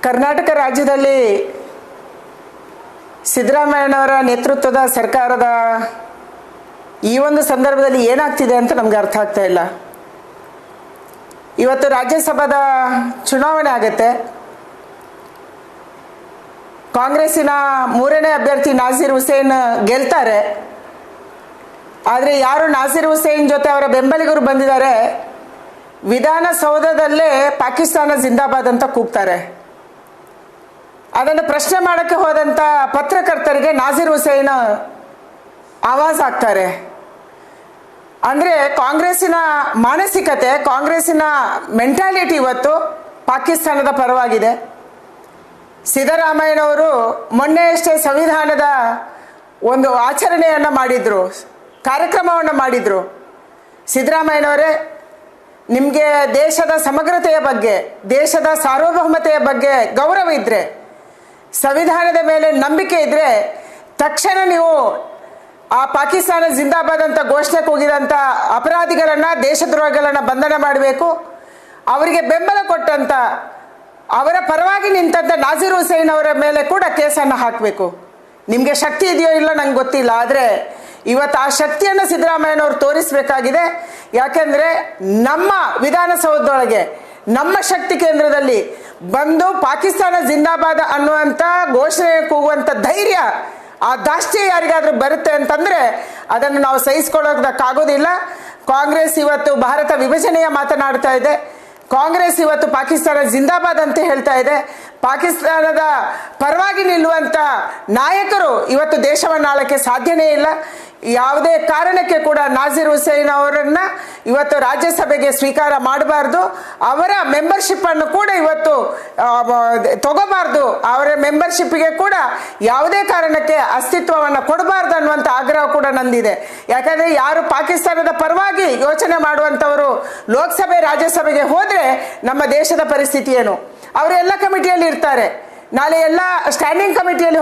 ಕರ್ನಾಟಕ ರಾಜ್ಯದಲ್ಲಿ ಸಿದ್ದರಾಮಯ್ಯನವರ ನೇತೃತ್ವದ ಸರ್ಕಾರದ ಈ ಒಂದು ಸಂದರ್ಭದಲ್ಲಿ ಏನಾಗ್ತಿದೆ ಅಂತ ನಮಗೆ ಅರ್ಥ ಆಗ್ತಾ ಇಲ್ಲ. ಇವತ್ತು ರಾಜ್ಯಸಭಾದ ಚುನಾವಣೆ ಆಗುತ್ತೆ. ಕಾಂಗ್ರೆಸ್ಸಿನ 3ನೇ ಅಭ್ಯರ್ಥಿ ನಾಸೀರ್ ಹುಸೇನ್ ಗೆಲ್ತಾರೆ. ಆದರೆ ಯಾರು ನಾಸೀರ್ ಹುಸೇನ್ ಜೊತೆ ಅವರ ಬೆಂಬಲಿಗರು ಬಂದಿದ್ದಾರೆ, ವಿಧಾನಸೌಧದಲ್ಲೇ ಪಾಕಿಸ್ತಾನ ಜಿಂದಾಬಾದ್ ಅಂತ ಕೂಗ್ತಾರೆ. ಅದನ್ನು ಪ್ರಶ್ನೆ ಮಾಡೋಕ್ಕೆ ಹೋದಂಥ ಪತ್ರಕರ್ತರಿಗೆ ನಾಸೀರ್ ಹುಸೇನ್ ಆವಾಜ್ ಆಗ್ತಾರೆ. ಅಂದರೆ ಕಾಂಗ್ರೆಸ್ಸಿನ ಮಾನಸಿಕತೆ, ಕಾಂಗ್ರೆಸ್ಸಿನ ಮೆಂಟಾಲಿಟಿ ಇವತ್ತು ಪಾಕಿಸ್ತಾನದ ಪರವಾಗಿದೆ. ಸಿದ್ದರಾಮಯ್ಯನವರು ಮೊನ್ನೆಯಷ್ಟೇ ಸಂವಿಧಾನದ ಒಂದು ಆಚರಣೆಯನ್ನು ಮಾಡಿದರು, ಕಾರ್ಯಕ್ರಮವನ್ನು ಮಾಡಿದರು. ಸಿದ್ದರಾಮಯ್ಯನವರೇ, ನಿಮಗೆ ದೇಶದ ಸಮಗ್ರತೆಯ ಬಗ್ಗೆ, ದೇಶದ ಸಾರ್ವಭೌಮತೆಯ ಬಗ್ಗೆ ಗೌರವ ಇದ್ದರೆ, ಸಂವಿಧಾನದ ಮೇಲೆ ನಂಬಿಕೆ ಇದ್ದರೆ ತಕ್ಷಣ ನೀವು ಆ ಪಾಕಿಸ್ತಾನ ಜಿಂದಾಬಾದ್ ಅಂತ ಘೋಷಣೆ ಕೂಗಿದಂಥ ಅಪರಾಧಿಗಳನ್ನು, ದೇಶದ್ರೋಹಿಗಳನ್ನು ಬಂಧನ ಮಾಡಬೇಕು. ಅವರಿಗೆ ಬೆಂಬಲ ಕೊಟ್ಟಂಥ, ಅವರ ಪರವಾಗಿ ನಿಂತಂಥ ನಾಸೀರ್ ಹುಸೇನ್ ಅವರ ಮೇಲೆ ಕೂಡ ಕೇಸನ್ನು ಹಾಕಬೇಕು. ನಿಮಗೆ ಶಕ್ತಿ ಇದೆಯೋ ಇಲ್ಲ ನಂಗೆ ಗೊತ್ತಿಲ್ಲ, ಆದರೆ ಇವತ್ತು ಆ ಶಕ್ತಿಯನ್ನು ಸಿದ್ದರಾಮಯ್ಯನವರು ತೋರಿಸಬೇಕಾಗಿದೆ. ಯಾಕೆಂದರೆ ನಮ್ಮ ವಿಧಾನಸೌಧದೊಳಗೆ, ನಮ್ಮ ಶಕ್ತಿ ಕೇಂದ್ರದಲ್ಲಿ ಬಂದು ಪಾಕಿಸ್ತಾನ ಜಿಂದಾಬಾದ್ ಅನ್ನುವಂಥ ಘೋಷಣೆ ಕೂಗುವಂಥ ಧೈರ್ಯ, ಆ ದಾಷ್ಟ್ಯ ಯಾರಿಗಾದ್ರೂ ಬರುತ್ತೆ ಅಂತಂದರೆ ಅದನ್ನು ನಾವು ಸಹಿಸ್ಕೊಳ್ಳೋದಕ್ಕಾಗೋದಿಲ್ಲ. ಕಾಂಗ್ರೆಸ್ ಇವತ್ತು ಭಾರತ ವಿಭಜನೆಯ ಮಾತನಾಡ್ತಾ ಇದೆ. ಕಾಂಗ್ರೆಸ್ ಇವತ್ತು ಪಾಕಿಸ್ತಾನ ಜಿಂದಾಬಾದ್ ಅಂತ ಹೇಳ್ತಾ ಇದೆ. ಪಾಕಿಸ್ತಾನದ ಪರವಾಗಿ ನಿಲ್ಲುವಂಥ ನಾಯಕರು ಇವತ್ತು ದೇಶವನ್ನು ಆಳಕ್ಕೆ ಸಾಧ್ಯನೇ ಇಲ್ಲ. ಯಾವುದೇ ಕಾರಣಕ್ಕೆ ಕೂಡ ನಾಸೀರ್ ಹುಸೇನ್ ಅವರನ್ನು ಇವತ್ತು ರಾಜ್ಯಸಭೆಗೆ ಸ್ವೀಕಾರ ಮಾಡಬಾರ್ದು. ಅವರ ಮೆಂಬರ್ಶಿಪ್ಪನ್ನು ಕೂಡ ಇವತ್ತು ತಗೋಬಾರ್ದು. ಅವರ ಮೆಂಬರ್ಶಿಪ್ಗೆ ಕೂಡ ಯಾವುದೇ ಕಾರಣಕ್ಕೆ ಅಸ್ತಿತ್ವವನ್ನು ಕೊಡಬಾರ್ದು ಅನ್ನುವಂಥ ಆಗ್ರಹ ಕೂಡ ನಂದಿದೆ. ಯಾಕಂದರೆ ಯಾರು ಪಾಕಿಸ್ತಾನದ ಪರವಾಗಿ ಯೋಚನೆ ಮಾಡುವಂಥವರು ಲೋಕಸಭೆ ರಾಜ್ಯಸಭೆಗೆ ಹೋದರೆ ನಮ್ಮ ದೇಶದ ಪರಿಸ್ಥಿತಿ ಏನು? ಅವರೆಲ್ಲ ಕಮಿಟಿಯಲ್ಲಿ ಇರ್ತಾರೆ, ನಾಳೆ ಎಲ್ಲ ಸ್ಟ್ಯಾಂಡಿಂಗ್ ಕಮಿಟಿಯಲ್ಲಿ